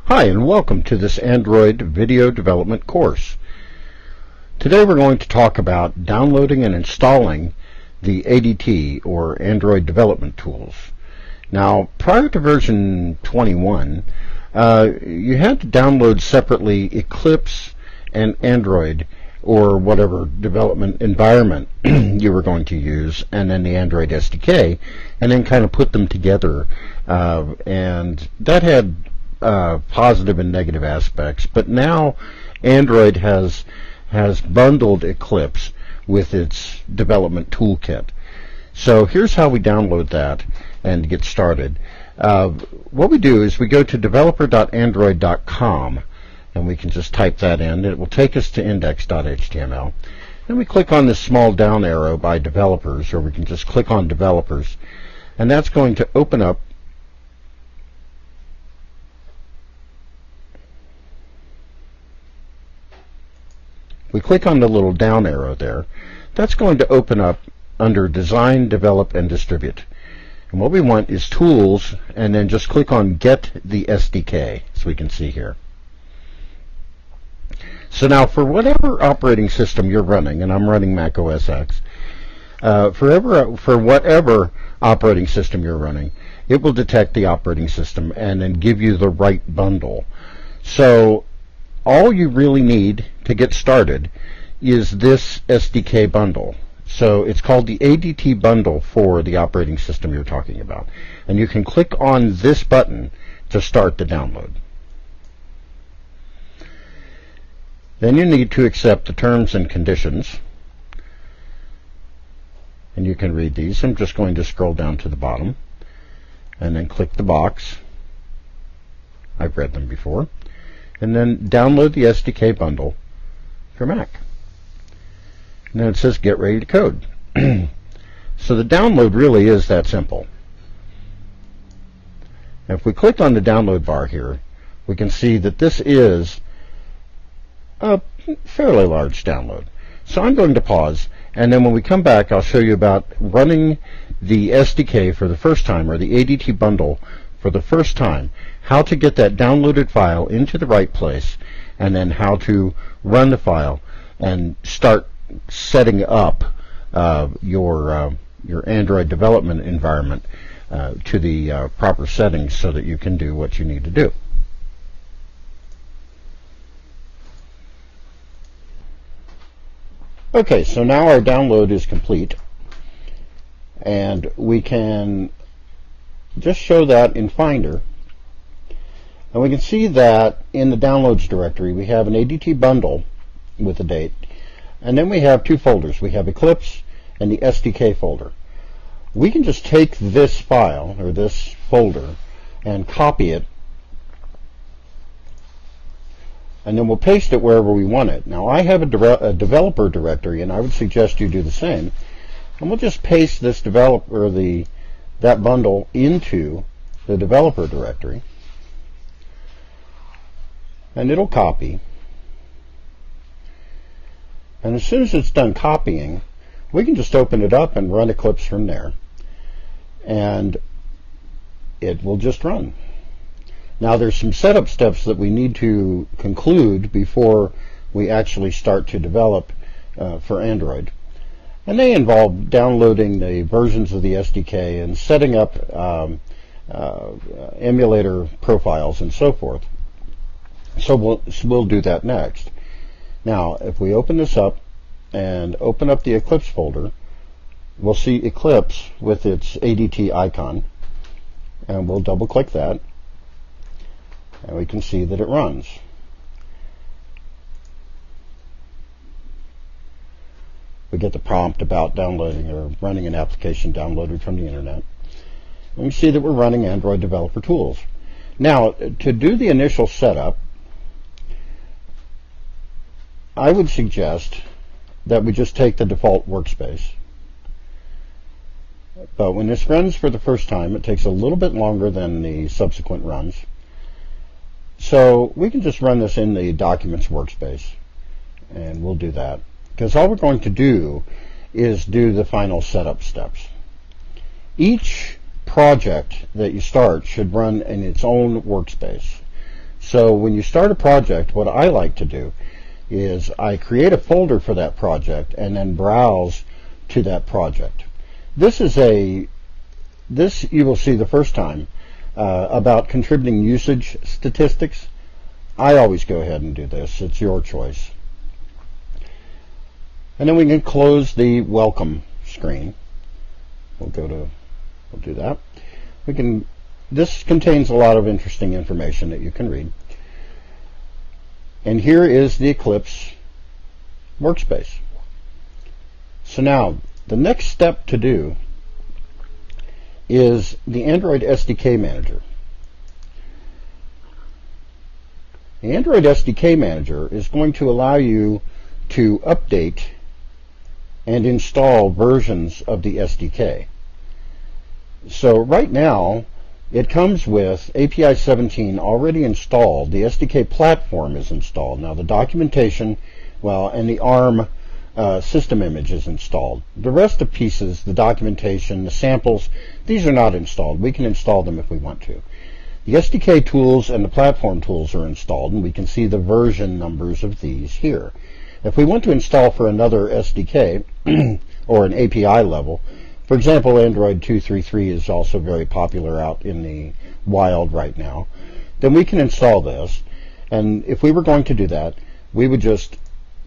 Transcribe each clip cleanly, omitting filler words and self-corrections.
Hi, and welcome to this Android video development course. Today we're going to talk about downloading and installing the ADT, or Android Development Tools. Now, prior to version 21, you had to download separately Eclipse and Android, or whatever development environment you were going to use, and then the Android SDK, and then kind of put them together. And that had positive and negative aspects, but now Android has bundled Eclipse with its development toolkit. So here's how we download that and get started. What we do is we go to developer.android.com, and we can just type that in. It will take us to index.html. Then we click on this small down arrow by developers, or we can just click on developers, and that's going to open up we click on the little down arrow there. That's going to open up under Design, Develop, and Distribute. And what we want is Tools, and then just click on Get the SDK, so we can see here. So now for whatever operating system you're running, and I'm running Mac OS X, for whatever operating system you're running, it will detect the operating system and then give you the right bundle. So all you really need to get started is this SDK bundle. So it's called the ADT bundle for the operating system you're talking about. And you can click on this button to start the download. Then you need to accept the terms and conditions. And you can read these. I'm just going to scroll down to the bottom and then click the box. I've read them before. And then download the SDK bundle for Mac. And then it says get ready to code. So the download really is that simple. Now if we click on the download bar here, we can see that this is a fairly large download. So I'm going to pause, and then when we come back, I'll show you about running the SDK for the first time, or the ADT bundle for the first time, how to get that downloaded file into the right place, and then how to run the file and start setting up your Android development environment to the proper settings so that you can do what you need to do. Okay, so now our download is complete, and we can just show that in Finder. And we can see that in the downloads directory we have an ADT bundle with a date, and then we have two folders. We have Eclipse and the SDK folder. We can just take this file, or this folder, and copy it, and then we'll paste it wherever we want it. Now I have a developer directory, and I would suggest you do the same. And we'll just paste this that bundle into the developer directory, and it'll copy. And as soon as it's done copying, we can just open it up and run Eclipse from there, and it will just run. Now there's some setup steps that we need to conclude before we actually start to develop for Android. And they involve downloading the versions of the SDK and setting up emulator profiles and so forth. So we'll do that next. Now, if we open this up and open up the Eclipse folder, we'll see Eclipse with its ADT icon, and we'll double click that, and we can see that it runs. We get the prompt about downloading or running an application downloaded from the internet. And we see that we're running Android Developer Tools. Now, to do the initial setup, I would suggest that we just take the default workspace. But when this runs for the first time, it takes a little bit longer than the subsequent runs. So we can just run this in the Documents workspace, and we'll do that, because all we're going to do is do the final setup steps. Each project that you start should run in its own workspace. So when you start a project, what I like to do is I create a folder for that project and then browse to that project. This you will see the first time about contributing usage statistics. I always go ahead and do this. It's your choice. And then we can close the welcome screen. We'll do that. This contains a lot of interesting information that you can read. And here is the Eclipse workspace. So now, the next step to do is the Android SDK Manager. The Android SDK Manager is going to allow you to update and install versions of the SDK. So right now, it comes with API 17 already installed. The SDK platform is installed. Now the documentation, and the ARM system image is installed. The rest of pieces, the documentation, the samples, these are not installed. We can install them if we want to. The SDK tools and the platform tools are installed, and we can see the version numbers of these here. If we want to install for another SDK or an API level, for example, Android 2.3.3 is also very popular out in the wild right now, then we can install this. And if we were going to do that, we would just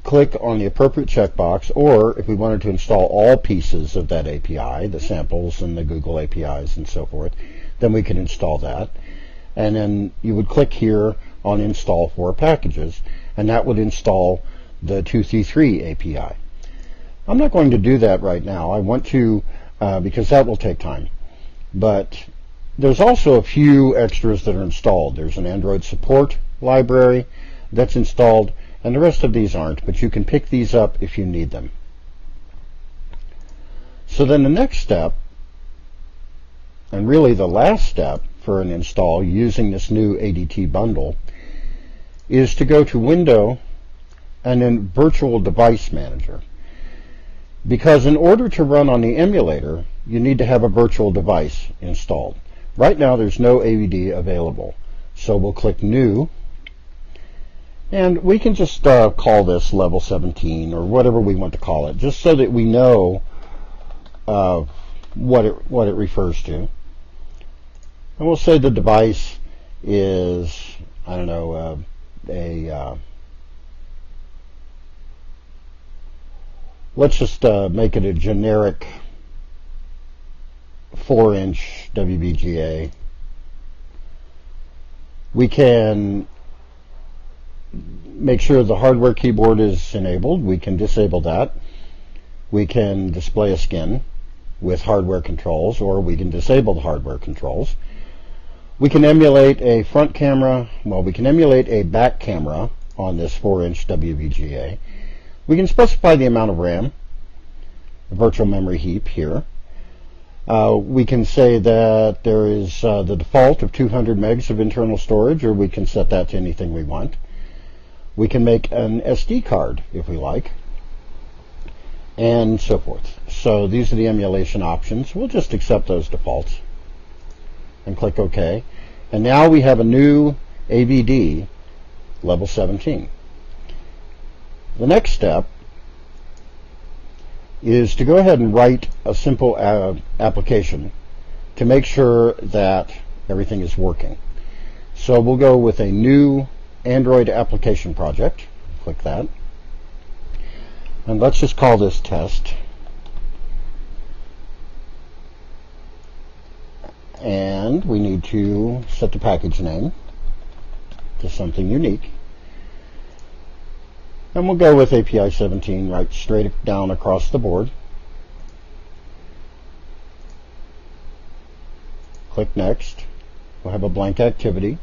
click on the appropriate checkbox, or if we wanted to install all pieces of that API, the samples and the Google APIs and so forth, then we can install that. And then you would click here on Install for Packages, and that would install the 2.3.3 API. I'm not going to do that right now. I want to because that will take time. But there's also a few extras that are installed. There's an Android support library that's installed, and the rest of these aren't, but you can pick these up if you need them. So then the next step, and really the last step for an install using this new ADT bundle, is to go to Window and then Virtual Device Manager. Because in order to run on the emulator, you need to have a virtual device installed. Right now there's no AVD available. So we'll click New, and we can just call this Level 17 or whatever we want to call it, just so that we know what it refers to. And we'll say the device is, I don't know, let's just make it a generic 4-inch WBGA. We can make sure the hardware keyboard is enabled. We can disable that. We can display a skin with hardware controls, or we can disable the hardware controls. We can emulate a front camera. Well, we can emulate a back camera on this 4-inch WBGA. We can specify the amount of RAM, the virtual memory heap here. We can say that there is the default of 200 megs of internal storage, or we can set that to anything we want. We can make an SD card if we like, and so forth. So these are the emulation options. We'll just accept those defaults and click OK. And now we have a new AVD Level 17. The next step is to go ahead and write a simple application to make sure that everything is working. So we'll go with a new Android application project. Click that. And let's just call this test. And we need to set the package name to something unique. And we'll go with API 17 right straight down across the board. Click Next. We'll have a blank activity.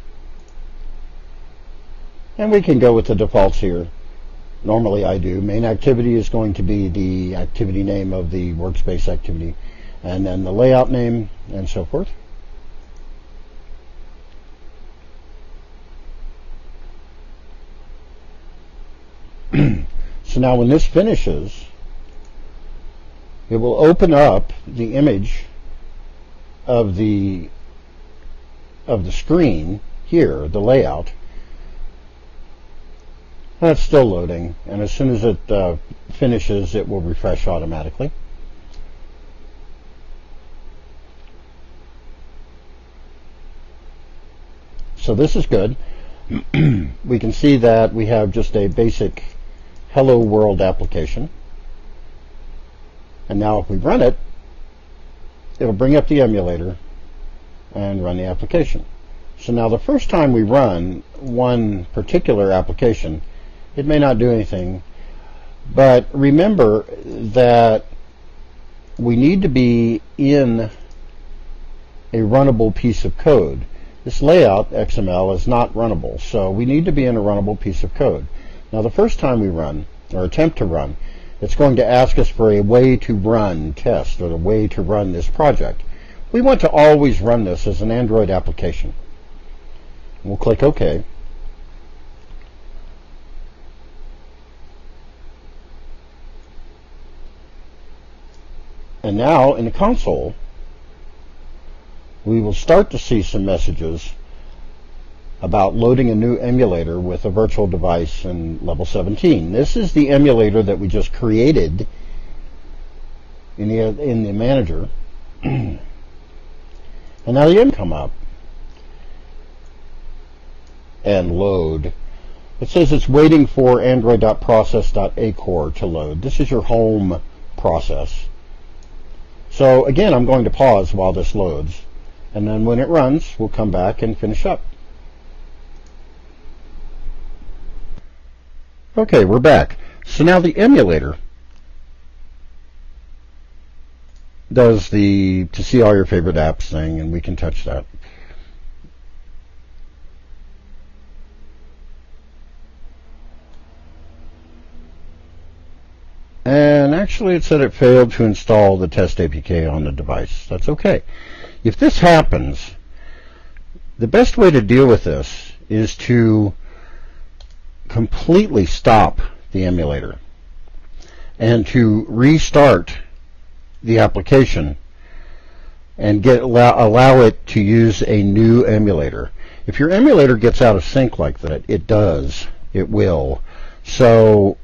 And we can go with the defaults here. Normally I do. Main activity is going to be the activity name of the workspace activity, and then the layout name, and so forth. So now when this finishes, it will open up the image of the screen here, the layout, That's still loading, and as soon as it finishes, it will refresh automatically. So this is good. We can see that we have just a basic Hello World application. And now if we run it, it'll bring up the emulator and run the application. So now the first time we run one particular application, it may not do anything, but remember that we need to be in a runnable piece of code. This layout XML is not runnable, so we need to be in a runnable piece of code. Now the first time we run, or attempt to run, it's going to ask us for a way to run test, or a way to run this project. We want to always run this as an Android application. We'll click OK. And now in the console, we will start to see some messages about loading a new emulator with a virtual device in level 17. This is the emulator that we just created in the manager. And now the M come up and load. It says it's waiting for android.process.acore to load. This is your home process. So again, I'm going to pause while this loads, and then when it runs, we'll come back and finish up. Okay, we're back. So now the emulator does the to see all your favorite apps thing, and we can touch that. And actually it said it failed to install the test APK on the device. That's okay. If this happens, the best way to deal with this is to completely stop the emulator and to restart the application and allow it to use a new emulator. If your emulator gets out of sync like that, it does. It will. So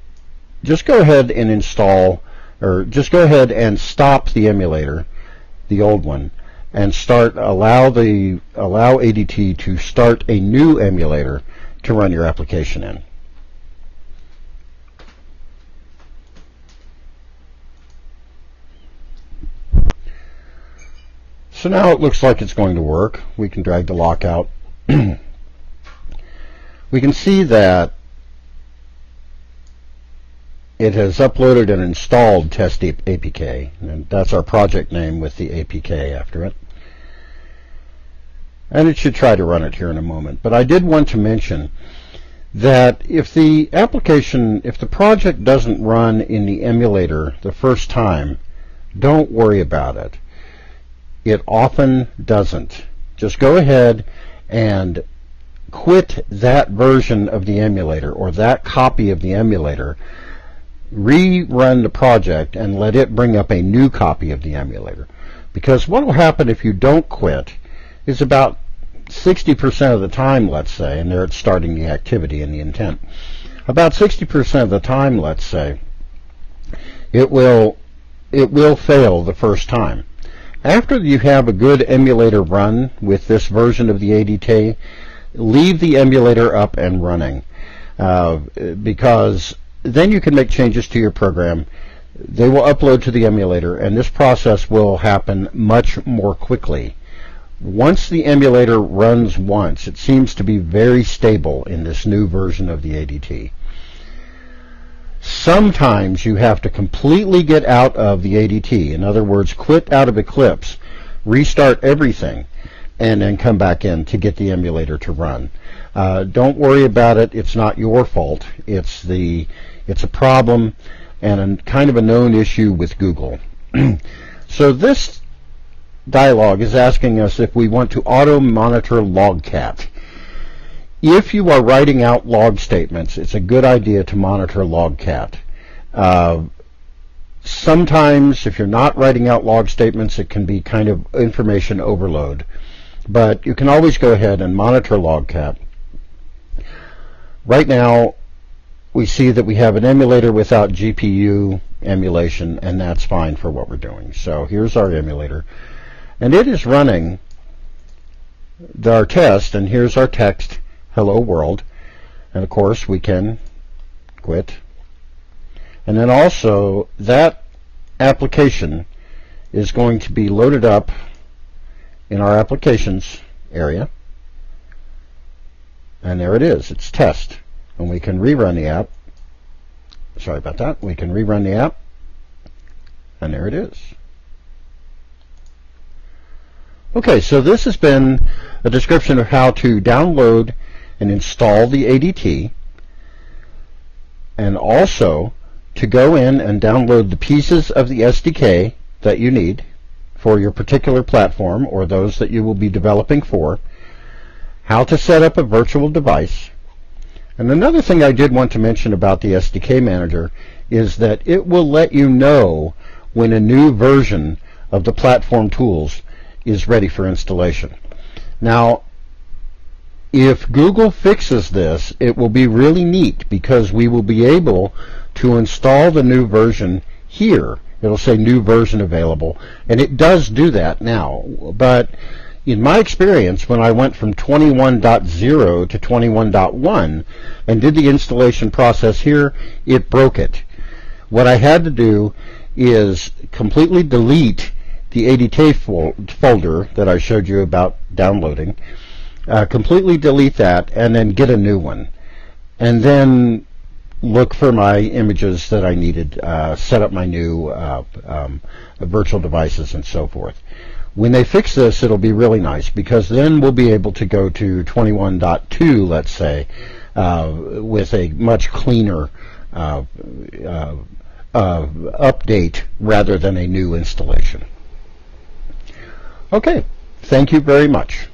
just go ahead and install, or just go ahead and stop the emulator, the old one, and allow ADT to start a new emulator to run your application in. So now it looks like it's going to work. We can drag the lock out. We can see that it has uploaded and installed test APK, and that's our project name with the APK after it. And it should try to run it here in a moment. But I did want to mention that if the project doesn't run in the emulator the first time, don't worry about it. It often doesn't. Just go ahead and quit that version of the emulator or that copy of the emulator, rerun the project, and let it bring up a new copy of the emulator. Because what will happen if you don't quit is about 60% of the time, let's say, and there it's starting the activity and the intent. About 60% of the time, let's say, it will fail the first time. After you have a good emulator run with this version of the ADT, leave the emulator up and running, because then you can make changes to your program. They will upload to the emulator, and this process will happen much more quickly. Once the emulator runs once, it seems to be very stable in this new version of the ADT. Sometimes you have to completely get out of the ADT. In other words, quit out of Eclipse, restart everything, and then come back in to get the emulator to run. Don't worry about it. It's not your fault. It's a problem and kind of a known issue with Google. So this dialog is asking us if we want to auto-monitor Logcat. If you are writing out log statements, it's a good idea to monitor Logcat. Sometimes, if you're not writing out log statements, it can be kind of information overload. But you can always go ahead and monitor Logcat. Right now, we see that we have an emulator without GPU emulation, and that's fine for what we're doing. So here's our emulator, and it is running our test, and here's our text, hello world, and of course we can quit. And then also that application is going to be loaded up in our applications area, and there it is, it's test. And we can rerun the app. Sorry about that. We can rerun the app, and there it is. Okay, so this has been a description of how to download and install the ADT, and also to go in and download the pieces of the SDK that you need for your particular platform or those that you will be developing for, how to set up a virtual device. And another thing I did want to mention about the SDK Manager is that it will let you know when a new version of the platform tools is ready for installation. Now, if Google fixes this, it will be really neat because we will be able to install the new version here. It'll say new version available, and it does do that now. But in my experience, when I went from 21.0 to 21.1 and did the installation process here, it broke it. What I had to do is completely delete the ADT folder that I showed you about downloading, completely delete that, and then get a new one. And then look for my images that I needed, set up my new virtual devices and so forth. When they fix this, it'll be really nice because then we'll be able to go to 21.2, let's say, with a much cleaner update rather than a new installation. Okay, thank you very much.